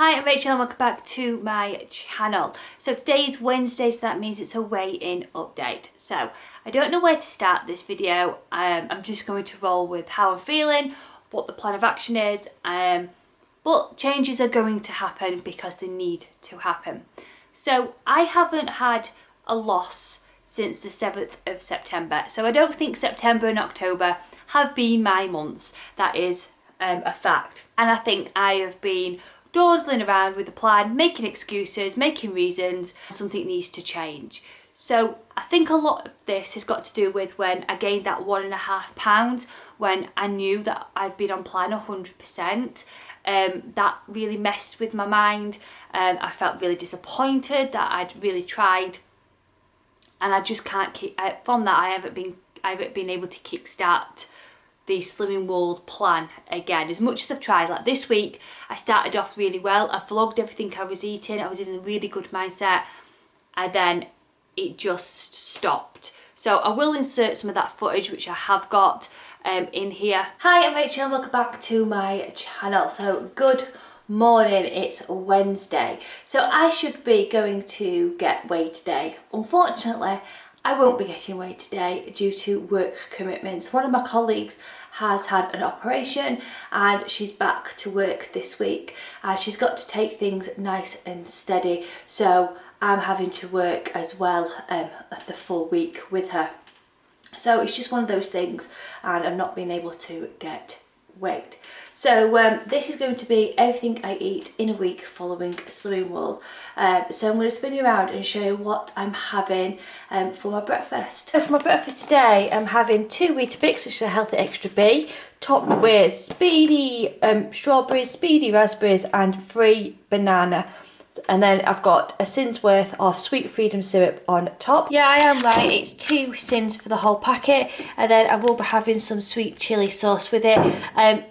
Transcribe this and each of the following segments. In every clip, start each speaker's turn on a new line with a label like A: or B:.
A: Hi, I'm Rachel and welcome back to my channel. So today is Wednesday, so that means it's a weigh-in update. So I don't know where to start this video. I'm just going to roll with how I'm feeling, what the plan of action is, but changes are going to happen because they need to happen. So I haven't had a loss since the 7th of September. So I don't think September and October have been my months. That is a fact. And I think I have been dawdling around with a plan, making excuses, making reasons. Something needs to change. So I think a lot of this has got to do with when I gained that 1.5 pounds, when I knew that I've been on plan 100%. That really messed with my mind. I felt really disappointed that I'd really tried, and I just can't keep. From that, I haven't been able to kickstart the Slimming World plan again. As much as I've tried, like this week, I started off really well. I vlogged everything I was eating. I was in a really good mindset, and then it just stopped. So I will insert some of that footage, which I have got in here. Hi, I'm Rachel and welcome back to my channel. So good morning, it's Wednesday. So I should be going to get weighed today. Unfortunately, I won't be getting weighed today due to work commitments. One of my colleagues has had an operation and she's back to work this week. She's got to take things nice and steady, so I'm having to work as well the full week with her. So it's just one of those things, and I'm not being able to get weighed. So this is going to be everything I eat in a week following Slimming World. So I'm going to spin you around and show you what I'm having for my breakfast. So for my breakfast today, I'm having 2 Weetabix, which is a healthy extra B, topped with speedy strawberries, speedy raspberries and free banana. And then I've got a sin's worth of sweet freedom syrup on top. Yeah, I am right, it's 2 sins for the whole packet. And then I will be having some sweet chilli sauce with it.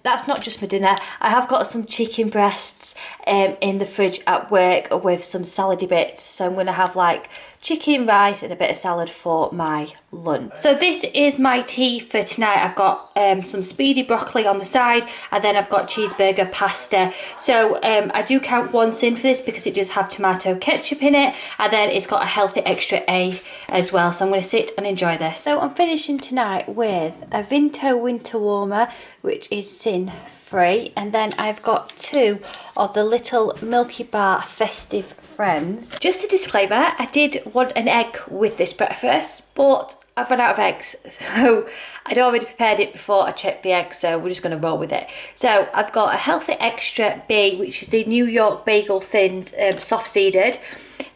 A: That's not just my dinner. I have got some chicken breasts in the fridge at work with some salady bits. So I'm going to have like chicken, rice and a bit of salad for my lunch. So this is my tea for tonight. I've got some speedy broccoli on the side, and then I've got cheeseburger pasta. So I do count 1 sin for this because it does have tomato ketchup in it, and then it's got a healthy extra A as well. So I'm going to sit and enjoy this. So I'm finishing tonight with a Vinto winter warmer, which is sin free, and then I've got 2 of the little Milky Bar festive friends. Just a disclaimer, I did want an egg with this breakfast, but I've run out of eggs, so I'd already prepared it before I checked the eggs, so we're just going to roll with it. So I've got a healthy extra B, which is the New York Bagel Thins soft seeded.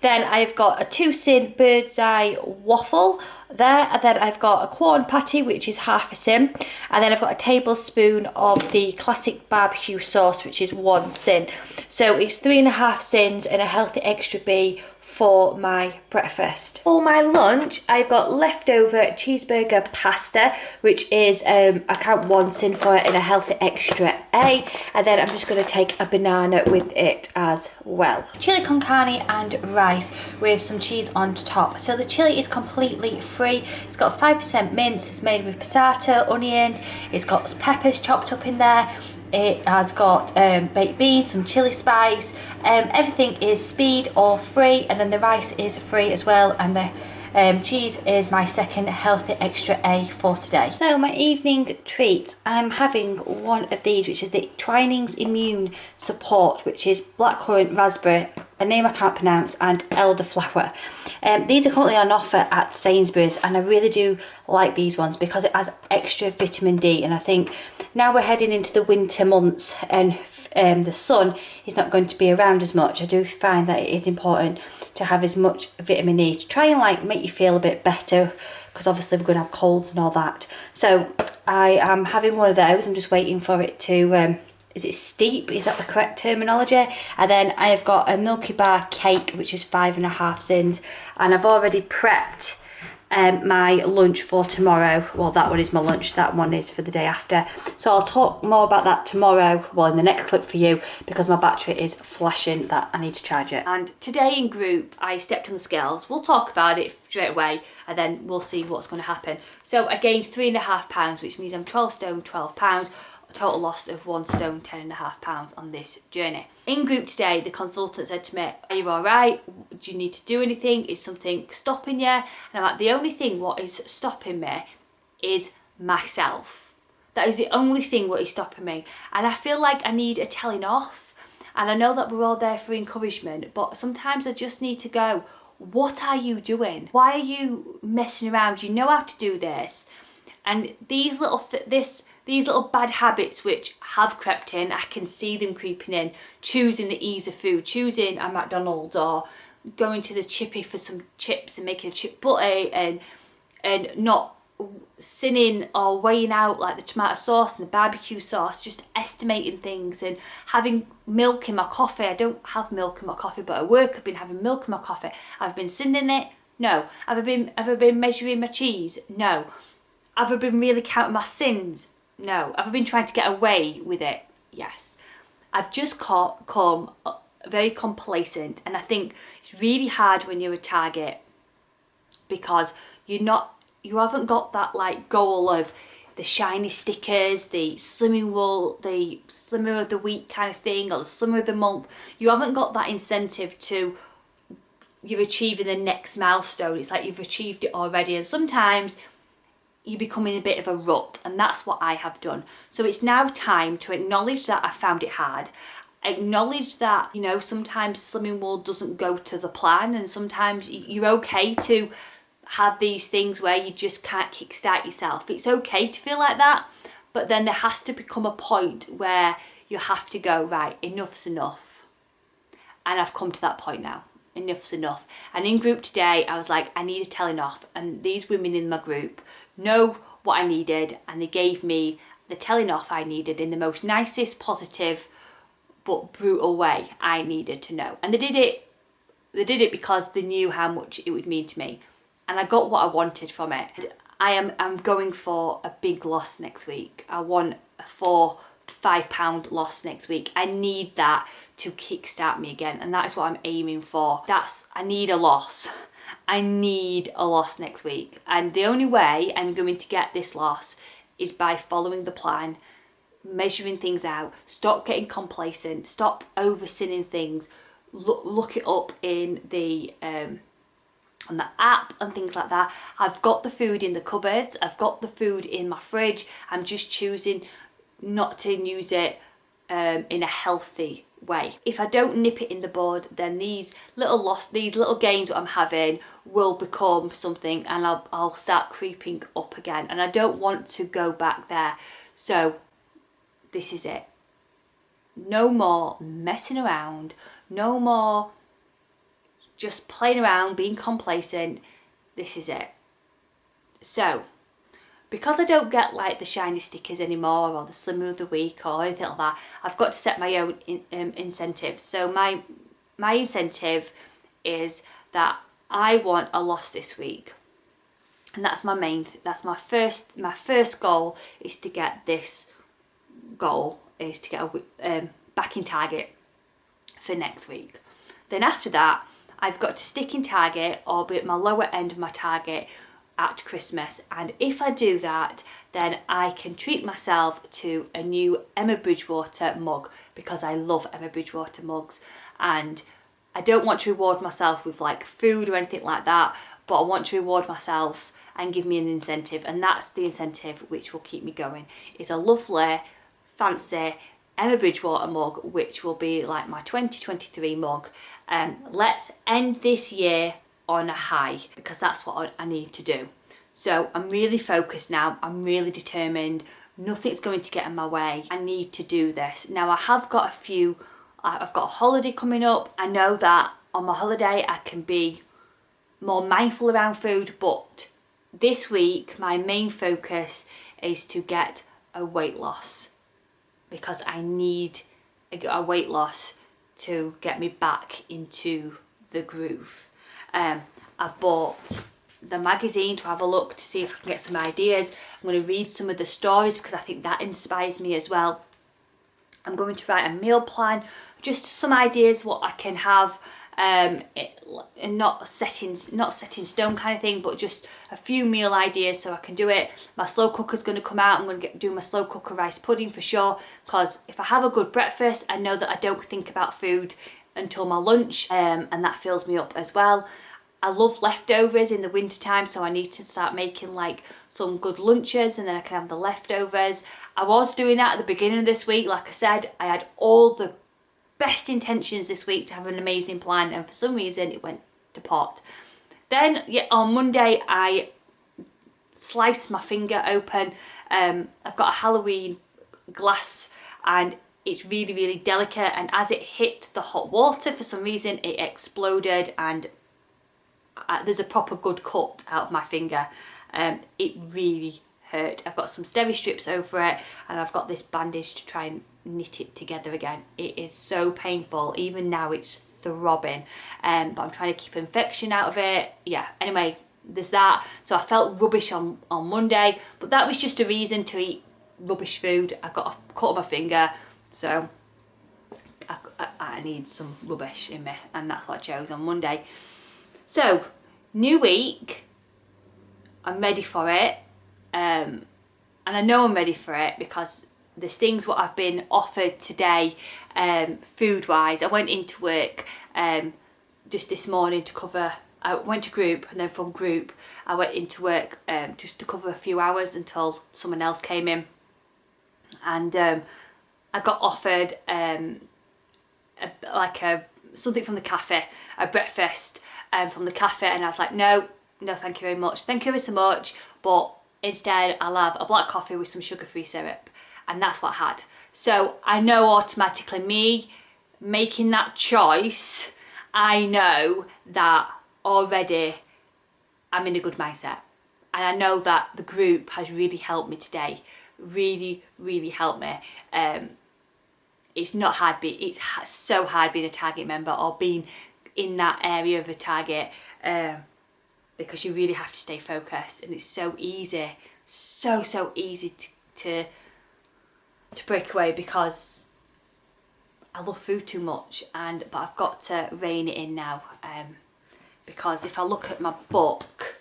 A: Then I've got a 2 sin bird's eye waffle there, and then I've got a corn patty, which is half a sin, and then I've got a tablespoon of the classic barbecue sauce, which is 1 sin. So it's 3.5 sins and a healthy extra B for my breakfast. For my lunch, I've got leftover cheeseburger pasta, which is I count 1 sin for it and a healthy extra A, and then I'm just going to take a banana with it as well. Chili con carne and rice with some cheese on top. So the chili is completely free. It's got 5% mince. It's made with passata, onions. It's got peppers chopped up in there. It has got baked beans, some chili spice. Everything is speed or free, and then the rice is free as well, and the cheese is my second healthy extra A for today. So my evening treat, I'm having one of these, which is the Twinings Immune Support, which is blackcurrant raspberry, a name I can't pronounce, and elderflower. These are currently on offer at Sainsbury's, and I really do like these ones because it has extra vitamin D, and I think now we're heading into the winter months and the sun is not going to be around as much. I do find that it is important to have as much vitamin E to try and like make you feel a bit better, because obviously we're going to have colds and all that. So I am having one of those. I'm just waiting for it to is it steep? Is that the correct terminology? And then I have got a Milky Bar cake, which is 5.5 sins, and I've already prepped my lunch for tomorrow. Well, that one is my lunch, that one is for the day after. So I'll talk more about that tomorrow, well, in the next clip for you, because my battery is flashing that I need to charge it. And today in group, I stepped on the scales. We'll talk about it straight away, and then we'll see what's going to happen. So I gained 3.5 pounds, which means I'm 12 stone, 12 pounds. a total loss of 1 stone, 10.5 pounds on this journey. In group today, the consultant said to me, are you all right? Do you need to do anything? Is something stopping you? And I'm like, the only thing what is stopping me is myself. That is the only thing what is stopping me. And I feel like I need a telling off. And I know that we're all there for encouragement, but sometimes I just need to go, what are you doing? Why are you messing around? You know how to do this. And these little bad habits which have crept in, I can see them creeping in. Choosing the ease of food, choosing a McDonald's, or going to the chippy for some chips and making a chip butty, and not sinning or weighing out like the tomato sauce and the barbecue sauce, just estimating things, and having milk in my coffee. I don't have milk in my coffee, but at work I've been having milk in my coffee. I've been sinning it? No. Have I been measuring my cheese? No. Have I been really counting my sins? No. Have I been trying to get away with it? Yes. I've just come very complacent, and I think it's really hard when you're a target because you haven't got that like goal of the shiny stickers, the slimmer of the week kind of thing, or the slimmer of the month. You haven't got that incentive to you're achieving the next milestone. It's like you've achieved it already, and sometimes you become in a bit of a rut, and that's what I have done. So it's now time to acknowledge that I found it hard. Acknowledge that, you know, sometimes Slimming World doesn't go to the plan, and sometimes you're okay to have these things where you just can't kickstart yourself. It's okay to feel like that, but then there has to become a point where you have to go, right, enough's enough. And I've come to that point now. Enough's enough. And in group today, I was like, I need a telling off. And these women in my group know what I needed, and they gave me the telling off I needed in the most nicest, positive, but brutal way I needed to know. And they did it because they knew how much it would mean to me. And I got what I wanted from it. I'm going for a big loss next week. I want a £4-5 loss next week. I need that to kickstart me again, and that is what I'm aiming for. I need a loss. I need a loss next week, and the only way I'm going to get this loss is by following the plan, measuring things out, stop getting complacent, stop over-sinning things, look it up in the on the app and things like that. I've got the food in the cupboards, I've got the food in my fridge. I'm just choosing not to use it in a healthy way. If I don't nip it in the bud, then these little gains that I'm having will become something, and I'll start creeping up again, and I don't want to go back there. So this is it. No more messing around, no more just playing around, being complacent. This is it. So, because I don't get like the shiny stickers anymore, or the slimmer of the week, or anything like that, I've got to set my own incentives. So my incentive is that I want a loss this week, and that's my first goal, is to get this goal, is to get a back in target for next week. Then after that, I've got to stick in target, or be at my lower end of my target at Christmas. And if I do that, then I can treat myself to a new Emma Bridgewater mug, because I love Emma Bridgewater mugs. And I don't want to reward myself with like food or anything like that, but I want to reward myself and give me an incentive, and that's the incentive which will keep me going. It's a lovely, fancy Emma Bridgewater mug, which will be like my 2023 mug. Let's end this year on a high, because that's what I need to do. So I'm really focused now. I'm really determined. Nothing's going to get in my way. I need to do this. Now I've got a holiday coming up. I know that on my holiday I can be more mindful around food, but this week my main focus is to get a weight loss, because I need a weight loss to get me back into the groove. I've bought the magazine to have a look to see if I can get some ideas. I'm going to read some of the stories, because I think that inspires me as well. I'm going to write a meal plan, just some ideas what I can have and not set in stone kind of thing, but just a few meal ideas so I can do it. My slow cooker's going to come out. I'm going to do my slow cooker rice pudding for sure, because if I have a good breakfast, I know that I don't think about food until my lunch, and that fills me up as well. I love leftovers in the winter time, so I need to start making like some good lunches, and then I can have the leftovers. I was doing that at the beginning of this week. Like I said, I had all the best intentions this week to have an amazing plan, and for some reason it went to pot. Then on Monday I sliced my finger open. I've got a Halloween glass and it's really, really delicate, and as it hit the hot water, for some reason it exploded, and there's a proper good cut out of my finger. It really hurt. I've got some steri strips over it, and I've got this bandage to try and knit it together again. It is so painful. Even now it's throbbing, but I'm trying to keep infection out of it. Yeah, anyway, there's that. So I felt rubbish on Monday, but that was just a reason to eat rubbish food. I got a cut on my finger, so I need some rubbish in me, and that's what I chose on Monday. So, new week, I'm ready for it, and I know I'm ready for it because there's things what I've been offered today, food-wise. I went into work just this morning to cover, I went to group, and then from group I went into work just to cover a few hours until someone else came in, and I got offered something from the cafe, a breakfast from the cafe, and I was like, no thank you very much, thank you ever so much, but instead I'll have a black coffee with some sugar-free syrup, and that's what I had. So I know automatically, me making that choice, I know that already I'm in a good mindset, and I know that the group has really helped me today, really helped me. It's not hard, it's so hard being a Target member or being in that area of a Target, because you really have to stay focused, and it's so easy, so easy to break away, because I love food too much, but I've got to rein it in now, because if I look at my book,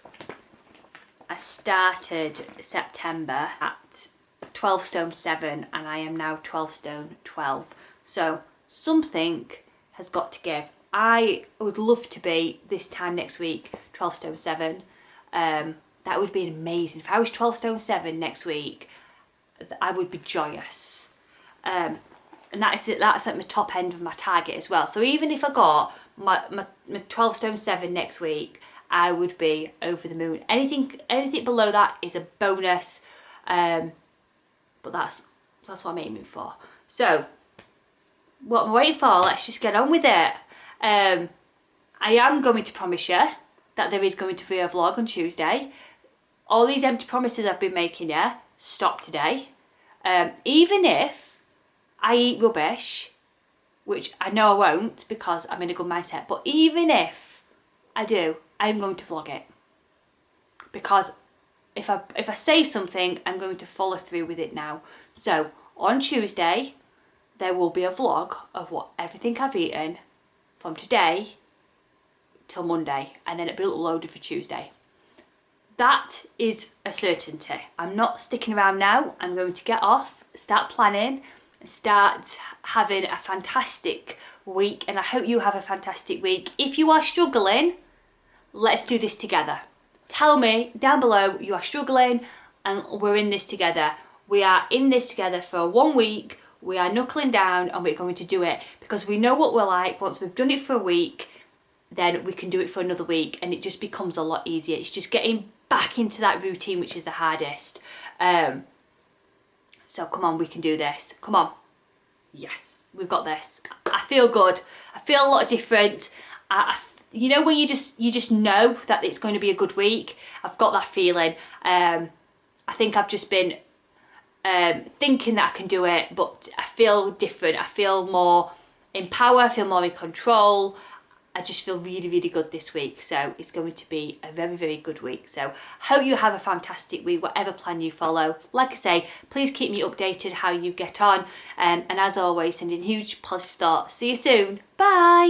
A: I started September at 12 stone 7 and I am now 12 stone 12, so something has got to give. I would love to be this time next week 12 stone 7. That would be amazing. If I was 12 stone 7 next week, I would be joyous, and that's at my top end of my target as well. So even if I got my 12 stone 7 next week, I would be over the moon. Anything below that is a bonus, but that's what I'm aiming for. So what am I waiting for? Let's just get on with it. I am going to promise you that there is going to be a vlog on Tuesday. All these empty promises I've been making you, stop today. Even if I eat rubbish, which I know I won't because I'm in a good mindset, but even if I do, I'm going to vlog it, because if I say something, I'm going to follow through with it now. So on Tuesday there will be a vlog of everything I've eaten from today till Monday, and then it'll be uploaded for Tuesday. That is a certainty. I'm not sticking around now. I'm going to get off, start planning, start having a fantastic week, and I hope you have a fantastic week. If you are struggling, let's do this together. Tell me down below you are struggling, and we're in this together. We are in this together for 1 week. We are knuckling down and we're going to do it, because we know what we're like. Once we've done it for a week, then we can do it for another week, and it just becomes a lot easier. It's just getting back into that routine which is the hardest. So come on, we can do this. Come on. Yes, we've got this. I feel good. I feel a lot different. You know when you just know that it's going to be a good week? I've got that feeling. I think I've just been thinking that I can do it, but I feel different. I feel more in power. I feel more in control. I just feel really good this week, so it's going to be a very good week. So hope you have a fantastic week, whatever plan you follow. Like I say, please keep me updated how you get on, and as always, sending huge positive thoughts. See you soon. Bye.